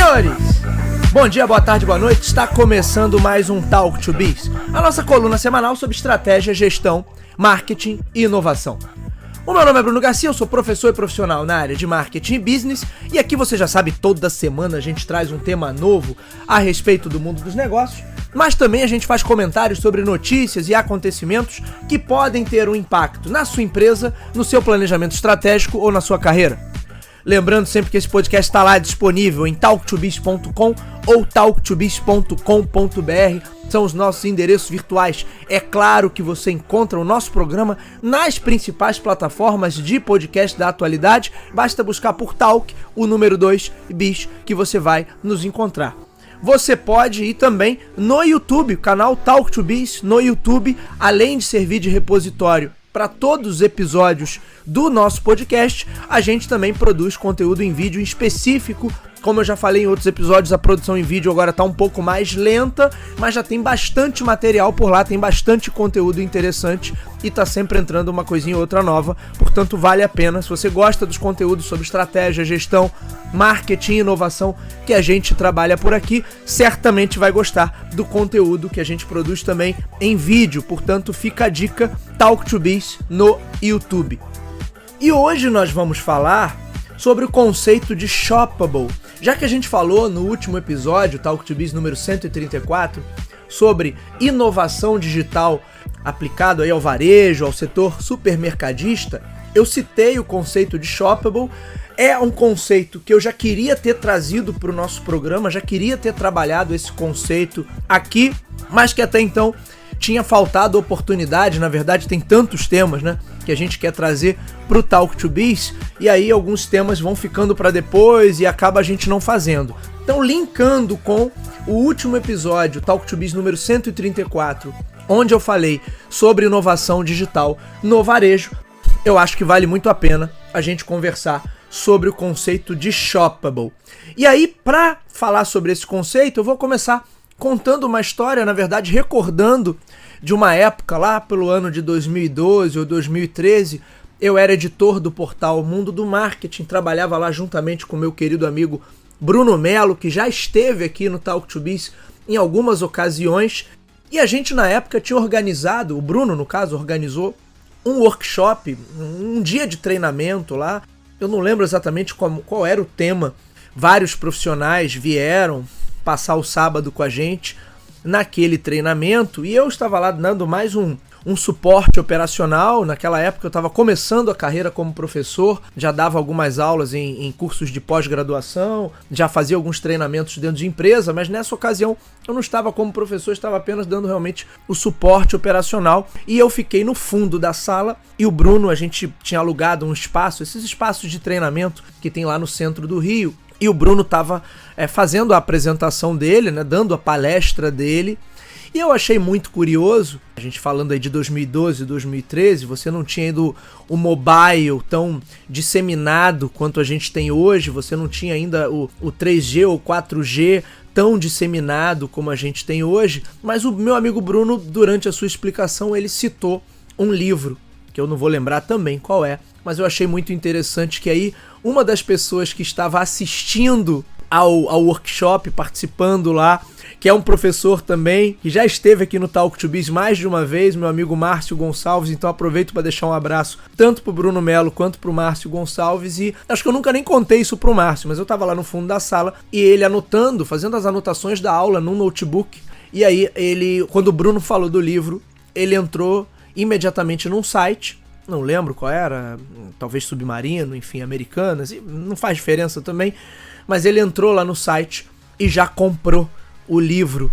Senhores, bom dia, boa tarde, boa noite. Está começando mais um Talk to Biz, a nossa coluna semanal sobre estratégia, gestão, marketing e inovação. O meu nome é Bruno Garcia, eu sou professor e profissional na área de marketing e business, e aqui você já sabe, toda semana a gente traz um tema novo a respeito do mundo dos negócios, mas também a gente faz comentários sobre notícias e acontecimentos que podem ter um impacto na sua empresa, no seu planejamento estratégico ou na sua carreira. Lembrando sempre que esse podcast está lá disponível em talktobiz.com ou talktobiz.com.br, são os nossos endereços virtuais. É claro que você encontra o nosso programa nas principais plataformas de podcast da atualidade, basta buscar por Talk, o número 2, Biz, que você vai nos encontrar. Você pode ir também no YouTube, o canal Talk to Biz no YouTube, além de servir de repositório para todos os episódios do nosso podcast, a gente também produz conteúdo em vídeo específico. Como eu já falei em outros episódios, a produção em vídeo agora está um pouco mais lenta, mas já tem bastante material por lá, tem bastante conteúdo interessante e está sempre entrando uma coisinha ou outra nova, portanto vale a pena. Se você gosta dos conteúdos sobre estratégia, gestão, marketing e inovação que a gente trabalha por aqui, certamente vai gostar do conteúdo que a gente produz também em vídeo, portanto fica a dica, Talk to Biz no YouTube. E hoje nós vamos falar sobre o conceito de shoppable. Já que a gente falou no último episódio, Talk to Biz número 134, sobre inovação digital aplicado aí ao varejo, ao setor supermercadista, eu citei o conceito de shoppable. É um conceito que eu já queria ter trazido para o nosso programa, já queria ter trabalhado esse conceito aqui, mas que até então tinha faltado oportunidade. Na verdade tem tantos temas, né, que a gente quer trazer pro Talk to Biz, e aí alguns temas vão ficando para depois e acaba a gente não fazendo. Então, linkando com o último episódio, Talk to Biz número 134, onde eu falei sobre inovação digital no varejo, eu acho que vale muito a pena a gente conversar sobre o conceito de shoppable. E aí, para falar sobre esse conceito, eu vou começar contando uma história, na verdade, recordando de uma época lá pelo ano de 2012 ou 2013, eu era editor do portal Mundo do Marketing, trabalhava lá juntamente com meu querido amigo Bruno Melo, que já esteve aqui no Talk to Biz em algumas ocasiões, e a gente na época tinha organizado, o Bruno no caso organizou um workshop, um dia de treinamento lá, eu não lembro exatamente qual era o tema, vários profissionais vieram passar o sábado com a gente naquele treinamento, e eu estava lá dando mais um suporte operacional. Naquela época eu estava começando a carreira como professor, já dava algumas aulas em cursos de pós-graduação, já fazia alguns treinamentos dentro de empresa, mas nessa ocasião eu não estava como professor, estava apenas dando realmente o suporte operacional, e eu fiquei no fundo da sala, e o Bruno, a gente tinha alugado um espaço, esses espaços de treinamento que tem lá no centro do Rio, e o Bruno estava fazendo a apresentação dele, né, dando a palestra dele, e eu achei muito curioso, a gente falando aí de 2012, 2013, você não tinha ainda o mobile tão disseminado quanto a gente tem hoje, você não tinha ainda o 3G ou 4G tão disseminado como a gente tem hoje, mas o meu amigo Bruno, durante a sua explicação, ele citou um livro, que eu não vou lembrar também qual é, mas eu achei muito interessante que aí uma das pessoas que estava assistindo ao workshop, participando lá, que é um professor também, que já esteve aqui no Talk to Biz mais de uma vez, meu amigo Márcio Gonçalves, então aproveito para deixar um abraço tanto pro Bruno Melo quanto pro Márcio Gonçalves, e acho que eu nunca nem contei isso pro Márcio, mas eu tava lá no fundo da sala, e ele anotando, fazendo as anotações da aula num notebook, e aí ele, quando o Bruno falou do livro, ele entrou imediatamente num site, não lembro qual era, talvez Submarino, enfim, Americanas, não faz diferença também, mas ele entrou lá no site e já comprou o livro.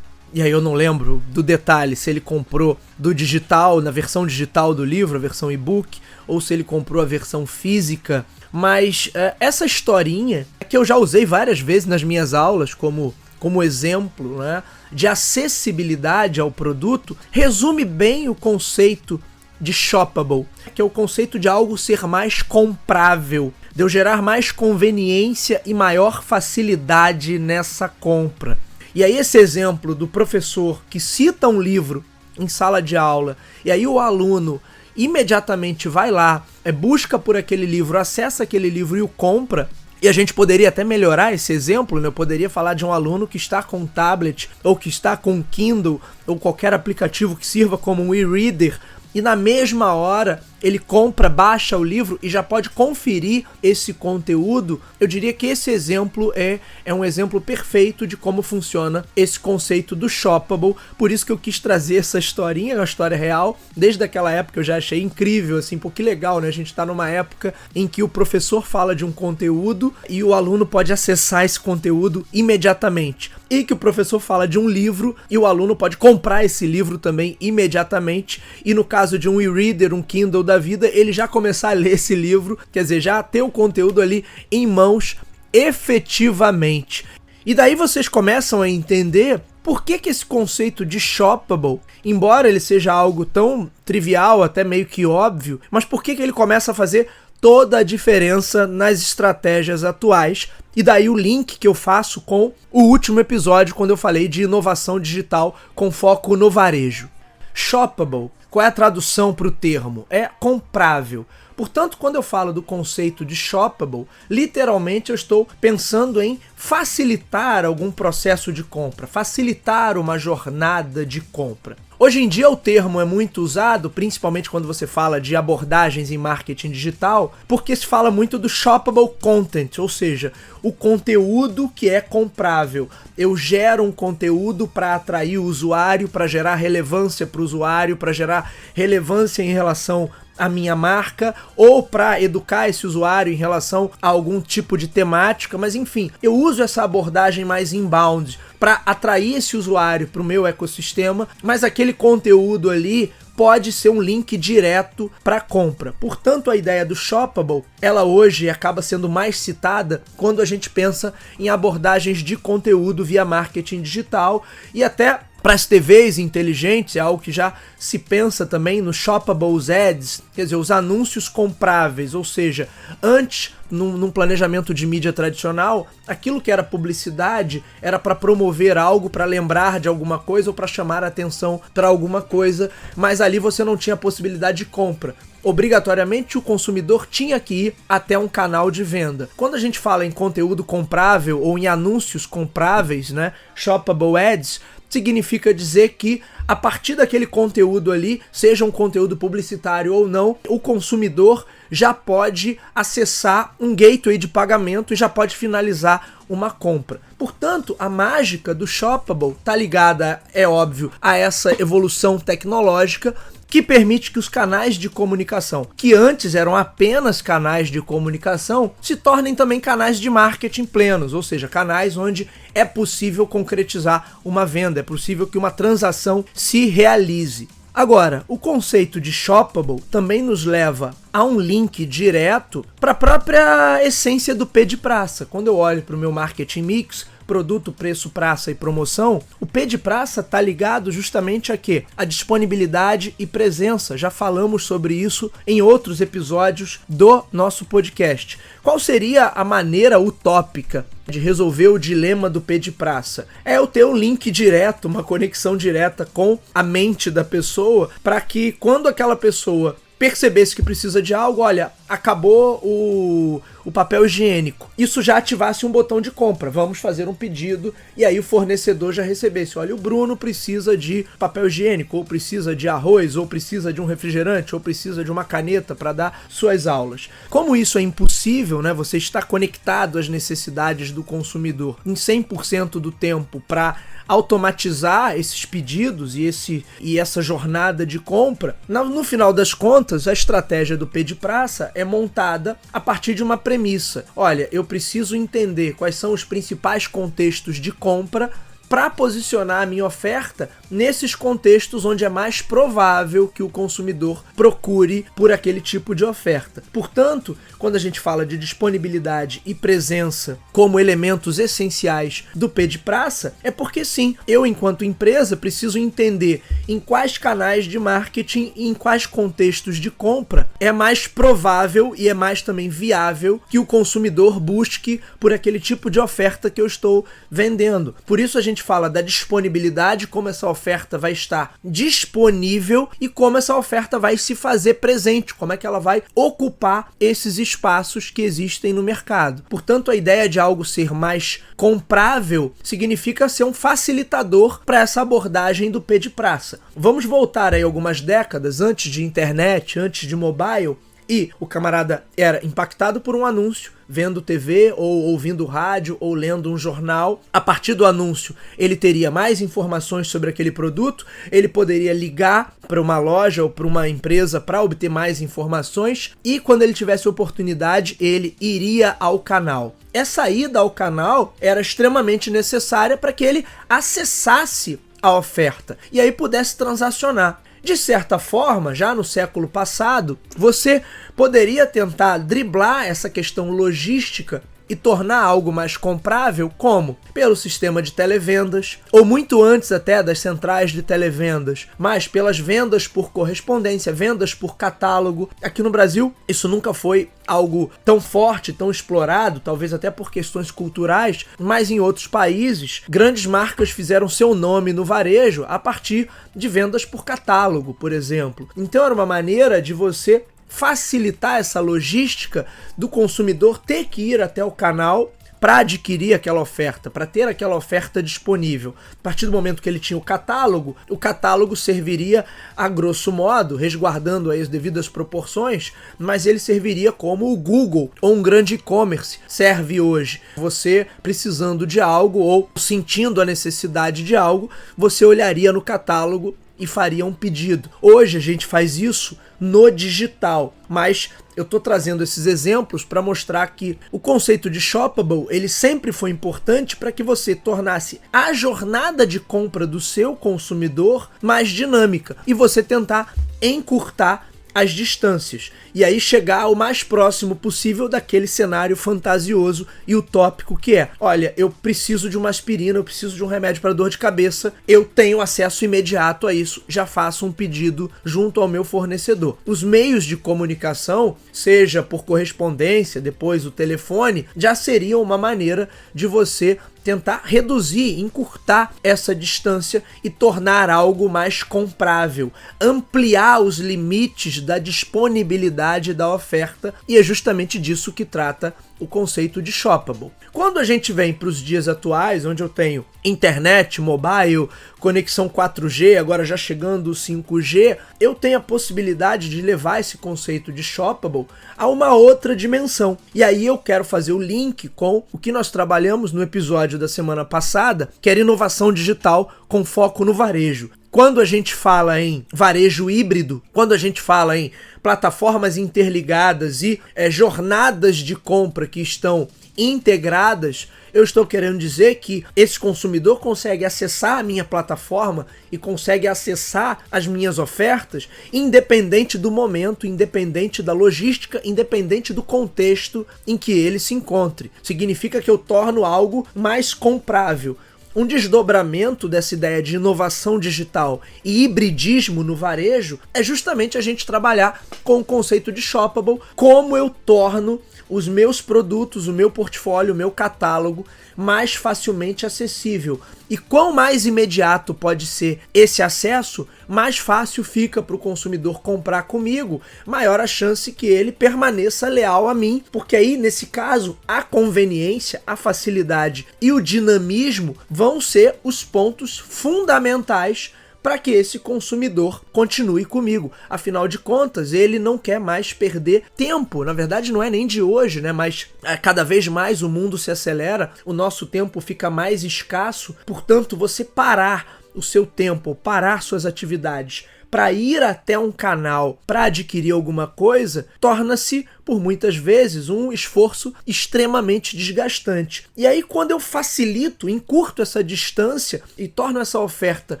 E aí eu não lembro do detalhe, se ele comprou do digital, na versão digital do livro, a versão e-book, ou se ele comprou a versão física, mas essa historinha, que eu já usei várias vezes nas minhas aulas como exemplo, né, de acessibilidade ao produto, resume bem o conceito de shoppable, que é o conceito de algo ser mais comprável, de eu gerar mais conveniência e maior facilidade nessa compra. E aí esse exemplo do professor que cita um livro em sala de aula, e aí o aluno imediatamente vai lá, busca por aquele livro, acessa aquele livro e o compra, E a gente poderia até melhorar esse exemplo, né? Eu poderia falar de um aluno que está com um tablet, ou que está com um Kindle, ou qualquer aplicativo que sirva como um e-reader, e na mesma hora ele compra, baixa o livro e já pode conferir esse conteúdo. Eu diria que esse exemplo é um exemplo perfeito de como funciona esse conceito do shoppable. Por isso que eu quis trazer essa historinha, uma história real. Desde aquela época eu já achei incrível, assim, pô, que legal, né? A gente tá numa época em que o professor fala de um conteúdo e o aluno pode acessar esse conteúdo imediatamente. E que o professor fala de um livro e o aluno pode comprar esse livro também imediatamente. E no caso de um e-reader, um Kindle da vida, ele já começar a ler esse livro, quer dizer, já ter o conteúdo ali em mãos efetivamente. E daí vocês começam a entender por que esse conceito de shoppable, embora ele seja algo tão trivial, até meio que óbvio, mas por que ele começa a fazer toda a diferença nas estratégias atuais. E daí o link que eu faço com o último episódio, quando eu falei de inovação digital com foco no varejo. Shoppable, qual é a tradução para o termo? É comprável. Portanto, quando eu falo do conceito de shoppable, literalmente eu estou pensando em facilitar algum processo de compra, facilitar uma jornada de compra. Hoje em dia o termo é muito usado, principalmente quando você fala de abordagens em marketing digital, porque se fala muito do shoppable content, ou seja, o conteúdo que é comprável. Eu gero um conteúdo para atrair o usuário, para gerar relevância para o usuário, para gerar relevância em relação à minha marca, ou para educar esse usuário em relação a algum tipo de temática, mas enfim, eu uso essa abordagem mais inbound para atrair esse usuário para o meu ecossistema, mas aquele conteúdo ali pode ser um link direto para compra. Portanto, a ideia do shoppable, ela hoje acaba sendo mais citada quando a gente pensa em abordagens de conteúdo via marketing digital e até para as TVs inteligentes, é algo que já se pensa também no shoppable ads, quer dizer, os anúncios compráveis, ou seja, antes, num planejamento de mídia tradicional, aquilo que era publicidade era para promover algo, para lembrar de alguma coisa ou para chamar a atenção para alguma coisa, mas ali você não tinha possibilidade de compra. Obrigatoriamente o consumidor tinha que ir até um canal de venda. Quando a gente fala em conteúdo comprável ou em anúncios compráveis, né, shoppable ads, significa dizer que a partir daquele conteúdo ali, seja um conteúdo publicitário ou não, o consumidor já pode acessar um gateway de pagamento e já pode finalizar uma compra. Portanto, a mágica do shoppable está ligada, é óbvio, a essa evolução tecnológica que permite que os canais de comunicação, que antes eram apenas canais de comunicação, se tornem também canais de marketing plenos, ou seja, canais onde é possível concretizar uma venda, é possível que uma transação se realize. Agora, o conceito de shoppable também nos leva a um link direto para a própria essência do P de praça. Quando eu olho para o meu marketing mix, produto, preço, praça e promoção, o P de praça está ligado justamente a quê? A disponibilidade e presença. Já falamos sobre isso em outros episódios do nosso podcast. Qual seria a maneira utópica de resolver o dilema do P de praça? É eu ter um link direto, uma conexão direta com a mente da pessoa, para que quando aquela pessoa percebesse que precisa de algo, olha, acabou o papel higiênico, isso já ativasse um botão de compra, vamos fazer um pedido, e aí o fornecedor já recebesse, olha, o Bruno precisa de papel higiênico, ou precisa de arroz, ou precisa de um refrigerante, ou precisa de uma caneta para dar suas aulas. Como isso é impossível, né, você está conectado às necessidades do consumidor em 100% do tempo para automatizar esses pedidos e essa jornada de compra, no final das contas, a estratégia do P de praça é montada a partir de uma premissa. Olha, eu preciso entender quais são os principais contextos de compra para posicionar a minha oferta nesses contextos onde é mais provável que o consumidor procure por aquele tipo de oferta. Portanto, quando a gente fala de disponibilidade e presença como elementos essenciais do P de praça, é porque sim, eu enquanto empresa preciso entender em quais canais de marketing e em quais contextos de compra é mais provável e é mais também viável que o consumidor busque por aquele tipo de oferta que eu estou vendendo. Por isso a gente gente fala da disponibilidade, como essa oferta vai estar disponível e como essa oferta vai se fazer presente, como é que ela vai ocupar esses espaços que existem no mercado. Portanto, a ideia de algo ser mais comprável significa ser um facilitador para essa abordagem do P de praça. Vamos voltar aí algumas décadas antes de internet, antes de mobile, e o camarada era impactado por um anúncio, vendo TV ou ouvindo rádio ou lendo um jornal. A partir do anúncio, ele teria mais informações sobre aquele produto, ele poderia ligar para uma loja ou para uma empresa para obter mais informações e quando ele tivesse oportunidade, ele iria ao canal. Essa ida ao canal era extremamente necessária para que ele acessasse a oferta e aí pudesse transacionar. De certa forma, já no século passado, você poderia tentar driblar essa questão logística e tornar algo mais comprável, como? Pelo sistema de televendas, ou muito antes até das centrais de televendas, mas pelas vendas por correspondência, vendas por catálogo. Aqui no Brasil, isso nunca foi algo tão forte, tão explorado, talvez até por questões culturais, mas em outros países, grandes marcas fizeram seu nome no varejo a partir de vendas por catálogo, por exemplo. Então era uma maneira de você facilitar essa logística do consumidor ter que ir até o canal para adquirir aquela oferta, para ter aquela oferta disponível. A partir do momento que ele tinha o catálogo serviria, a grosso modo, resguardando aí as devidas proporções, mas ele serviria como o Google ou um grande e-commerce serve hoje. Você precisando de algo ou sentindo a necessidade de algo, você olharia no catálogo e faria um pedido. Hoje a gente faz isso no digital, mas eu estou trazendo esses exemplos para mostrar que o conceito de shoppable, ele sempre foi importante para que você tornasse a jornada de compra do seu consumidor mais dinâmica e você tentar encurtar as distâncias e aí chegar o mais próximo possível daquele cenário fantasioso e utópico que é: olha, eu preciso de uma aspirina, eu preciso de um remédio para dor de cabeça, eu tenho acesso imediato a isso, já faço um pedido junto ao meu fornecedor. Os meios de comunicação, seja por correspondência, depois o telefone, já seriam uma maneira de você tentar reduzir, encurtar essa distância e tornar algo mais comprável, ampliar os limites da disponibilidade da oferta, e é justamente disso que trata o conceito de shoppable. Quando a gente vem para os dias atuais, onde eu tenho internet, mobile, conexão 4G, agora já chegando o 5G, eu tenho a possibilidade de levar esse conceito de shoppable a uma outra dimensão. E aí eu quero fazer o link com o que nós trabalhamos no episódio da semana passada, que era inovação digital com foco no varejo. Quando a gente fala em varejo híbrido, quando a gente fala em plataformas interligadas e jornadas de compra que estão integradas, eu estou querendo dizer que esse consumidor consegue acessar a minha plataforma e consegue acessar as minhas ofertas independente do momento, independente da logística, independente do contexto em que ele se encontre. Significa que eu torno algo mais comprável. Um desdobramento dessa ideia de inovação digital e hibridismo no varejo é justamente a gente trabalhar com o conceito de shoppable, como eu torno os meus produtos, o meu portfólio, o meu catálogo mais facilmente acessível. E quanto mais imediato pode ser esse acesso, mais fácil fica para o consumidor comprar comigo, maior a chance que ele permaneça leal a mim, porque aí, nesse caso, a conveniência, a facilidade e o dinamismo vão ser os pontos fundamentais para que esse consumidor continue comigo. Afinal de contas, ele não quer mais perder tempo. Na verdade, não é nem de hoje, né? Mas cada vez mais o mundo se acelera, o nosso tempo fica mais escasso. Portanto, você parar o seu tempo, parar suas atividades para ir até um canal para adquirir alguma coisa, torna-se, por muitas vezes, um esforço extremamente desgastante. E aí, quando eu facilito, encurto essa distância e torno essa oferta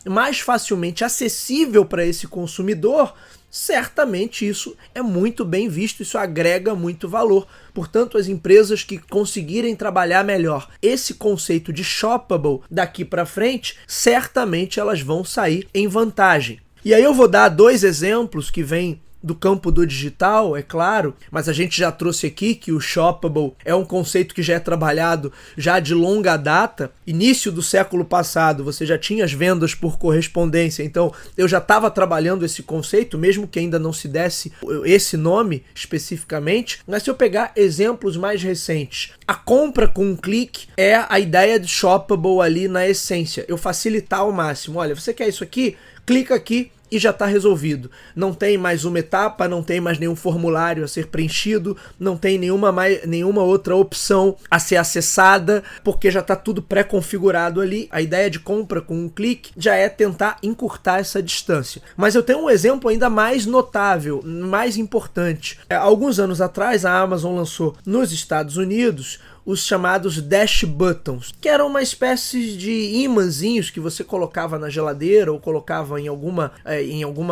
mais facilmente acessível para esse consumidor, certamente isso é muito bem visto, isso agrega muito valor. Portanto, as empresas que conseguirem trabalhar melhor esse conceito de shoppable daqui para frente, certamente elas vão sair em vantagem. E aí eu vou dar dois exemplos que vêm do campo do digital, é claro, mas a gente já trouxe aqui que o shoppable é um conceito que já é trabalhado já de longa data. Início do século passado, você já tinha as vendas por correspondência, então eu já estava trabalhando esse conceito, mesmo que ainda não se desse esse nome especificamente. Mas se eu pegar exemplos mais recentes, a compra com um clique é a ideia de shoppable ali na essência, eu facilitar ao máximo. Olha, você quer isso aqui? Clica aqui e já está resolvido. Não tem mais uma etapa, não tem mais nenhum formulário a ser preenchido, não tem nenhuma outra opção a ser acessada, porque já está tudo pré-configurado ali. A ideia de compra com um clique já é tentar encurtar essa distância. Mas eu tenho um exemplo ainda mais notável, mais importante. Alguns anos atrás, a Amazon lançou nos Estados Unidos os chamados Dash Buttons, que eram uma espécie de imãzinhos que você colocava na geladeira ou colocava em alguma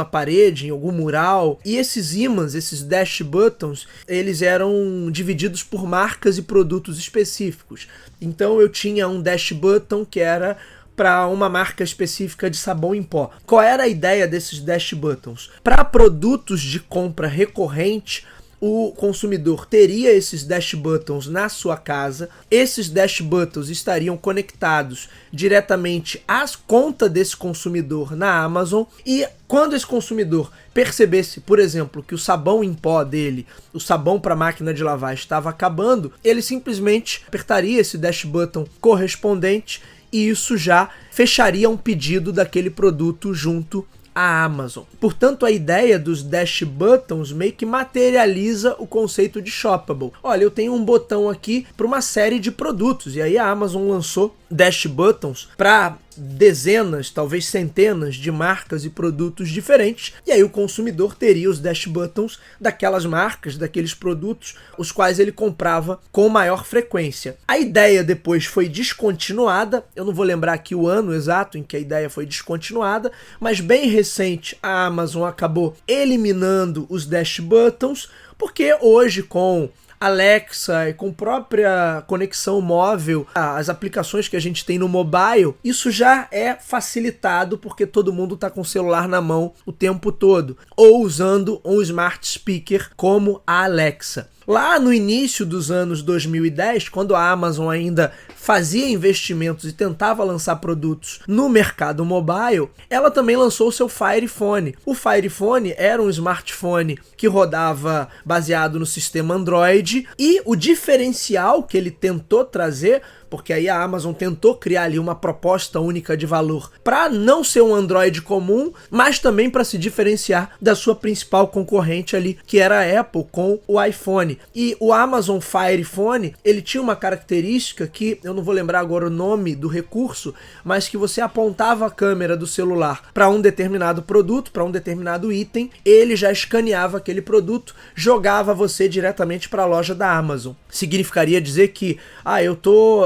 parede, em algum mural. E esses imãs, esses Dash Buttons, eles eram divididos por marcas e produtos específicos. Então eu tinha um Dash Button que era para uma marca específica de sabão em pó. Qual era a ideia desses Dash Buttons? Para produtos de compra recorrente, o consumidor teria esses Dash Buttons na sua casa. Esses Dash Buttons estariam conectados diretamente à conta desse consumidor na Amazon, e quando esse consumidor percebesse, por exemplo, que o sabão em pó dele, o sabão para máquina de lavar, estava acabando, ele simplesmente apertaria esse Dash Button correspondente e isso já fecharia um pedido daquele produto junto a Amazon. Portanto, a ideia dos Dash Buttons meio que materializa o conceito de shoppable. Olha, eu tenho um botão aqui para uma série de produtos, e aí a Amazon lançou Dash Buttons para dezenas, talvez centenas de marcas e produtos diferentes, e aí o consumidor teria os Dash Buttons daquelas marcas, daqueles produtos, os quais ele comprava com maior frequência. A ideia depois foi descontinuada, eu não vou lembrar aqui o ano exato em que a ideia foi descontinuada, mas bem recente a Amazon acabou eliminando os Dash Buttons, porque hoje com Alexa e com própria conexão móvel, as aplicações que a gente tem no mobile, isso já é facilitado porque todo mundo está com o celular na mão o tempo todo, ou usando um smart speaker como a Alexa. Lá no início dos anos 2010, quando a Amazon ainda fazia investimentos e tentava lançar produtos no mercado mobile, ela também lançou o seu Fire Phone. O Fire Phone era um smartphone que rodava baseado no sistema Android, e o diferencial que ele tentou trazer, porque aí a Amazon tentou criar ali uma proposta única de valor para não ser um Android comum, mas também para se diferenciar da sua principal concorrente ali, que era a Apple com o iPhone. E o Amazon Fire Phone, ele tinha uma característica que, eu não vou lembrar agora o nome do recurso, mas que você apontava a câmera do celular para um determinado produto, para um determinado item, ele já escaneava aquele produto, jogava você diretamente para a loja da Amazon. Significaria dizer que, eu tô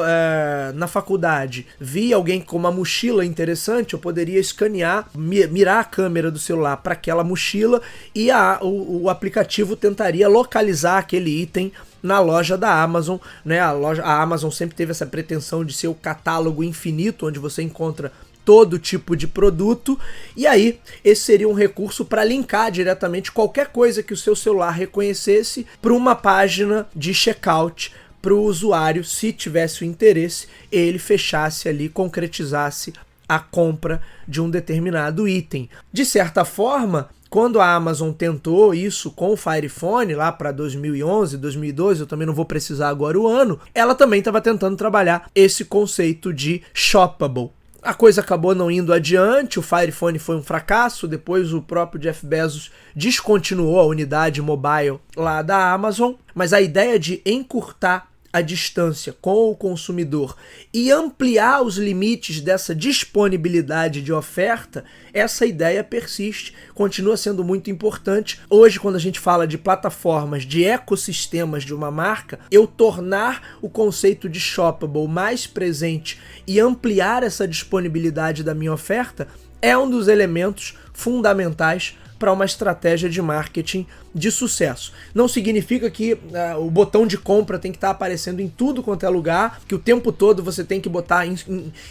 na faculdade, vi alguém com uma mochila interessante, eu poderia escanear, mirar a câmera do celular para aquela mochila e o aplicativo tentaria localizar aquele item na loja da Amazon, né? A Amazon sempre teve essa pretensão de ser o catálogo infinito, onde você encontra todo tipo de produto, e aí esse seria um recurso para linkar diretamente qualquer coisa que o seu celular reconhecesse para uma página de checkout, para o usuário, se tivesse o interesse, ele fechasse ali, concretizasse a compra de um determinado item. De certa forma, quando a Amazon tentou isso com o Fire Phone, lá para 2011, 2012, eu também não vou precisar agora o ano, ela também estava tentando trabalhar esse conceito de shoppable. A coisa acabou não indo adiante, o Fire Phone foi um fracasso, depois o próprio Jeff Bezos descontinuou a unidade mobile lá da Amazon, mas a ideia de encurtar a distância com o consumidor e ampliar os limites dessa disponibilidade de oferta, essa ideia persiste, continua sendo muito importante. Hoje, quando a gente fala de plataformas, de ecossistemas de uma marca, eu tornar o conceito de shoppable mais presente e ampliar essa disponibilidade da minha oferta é um dos elementos fundamentais para uma estratégia de marketing de sucesso. Não significa que o botão de compra tem que estar aparecendo em tudo quanto é lugar, que o tempo todo você tem que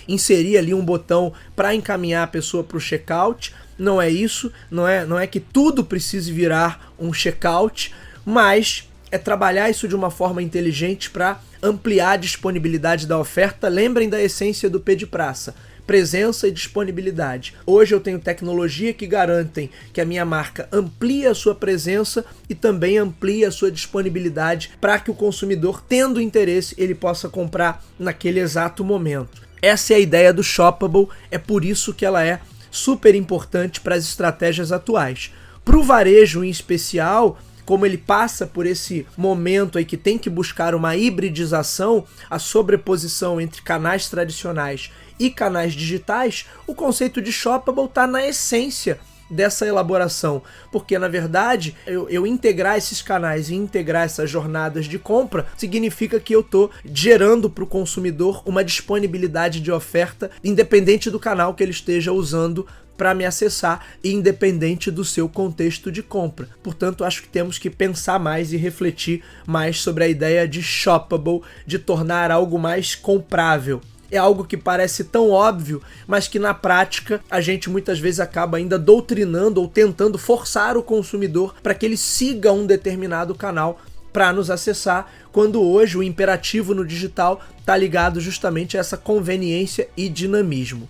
inserir ali um botão para encaminhar a pessoa para o checkout. não é isso, não é que tudo precise virar um checkout, mas é trabalhar isso de uma forma inteligente para ampliar a disponibilidade da oferta. Lembrem da essência do P de praça: presença e disponibilidade. Hoje eu tenho tecnologia que garantem que a minha marca amplie a sua presença e também amplie a sua disponibilidade para que o consumidor, tendo interesse, ele possa comprar naquele exato momento. Essa é a ideia do Shoppable, é por isso que ela é super importante para as estratégias atuais. Para o varejo em especial, como ele passa por esse momento aí que tem que buscar uma hibridização, a sobreposição entre canais tradicionais e canais digitais, o conceito de Shoppable está na essência dessa elaboração, porque na verdade eu integrar esses canais e integrar essas jornadas de compra significa que eu estou gerando para o consumidor uma disponibilidade de oferta independente do canal que ele esteja usando para me acessar e independente do seu contexto de compra. Portanto, acho que temos que pensar mais e refletir mais sobre a ideia de Shoppable, de tornar algo mais comprável. É algo que parece tão óbvio, mas que na prática a gente muitas vezes acaba ainda doutrinando ou tentando forçar o consumidor para que ele siga um determinado canal para nos acessar, quando hoje o imperativo no digital está ligado justamente a essa conveniência e dinamismo.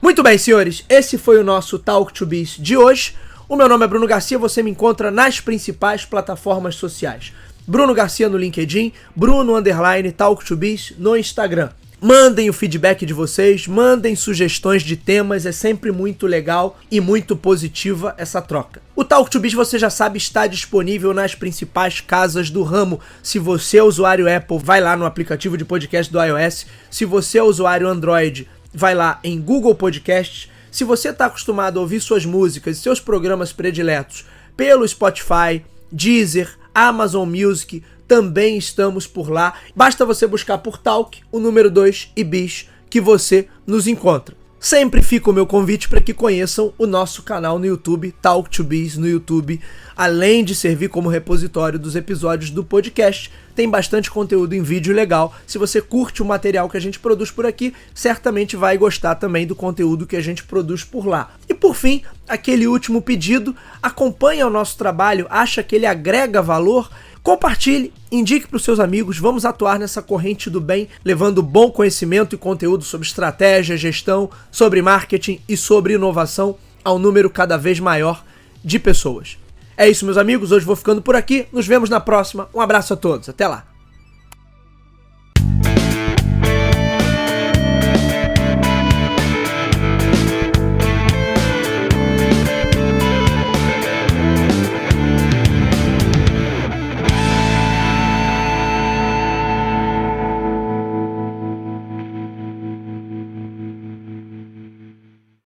Muito bem, senhores, esse foi o nosso Talk to Biz de hoje. O meu nome é Bruno Garcia, você me encontra nas principais plataformas sociais. Bruno Garcia no LinkedIn, Bruno_Talk to Biz no Instagram. Mandem o feedback de vocês, mandem sugestões de temas, é sempre muito legal e muito positiva essa troca. O Talk to Biz, você já sabe, está disponível nas principais casas do ramo. Se você é usuário Apple, vai lá no aplicativo de podcast do iOS. Se você é usuário Android, vai lá em Google Podcasts. Se você está acostumado a ouvir suas músicas e seus programas prediletos pelo Spotify, Deezer, Amazon Music, também estamos por lá. Basta você buscar por Talk, o número 2 e Biz, que você nos encontra. Sempre fica o meu convite para que conheçam o nosso canal no YouTube, Talk to Biz no YouTube. Além de servir como repositório dos episódios do podcast, tem bastante conteúdo em vídeo legal. Se você curte o material que a gente produz por aqui, certamente vai gostar também do conteúdo que a gente produz por lá. E por fim, aquele último pedido: acompanha o nosso trabalho, acha que ele agrega valor? Compartilhe, indique para os seus amigos, vamos atuar nessa corrente do bem, levando bom conhecimento e conteúdo sobre estratégia, gestão, sobre marketing e sobre inovação ao número cada vez maior de pessoas. É isso, meus amigos, hoje vou ficando por aqui, nos vemos na próxima, um abraço a todos, até lá!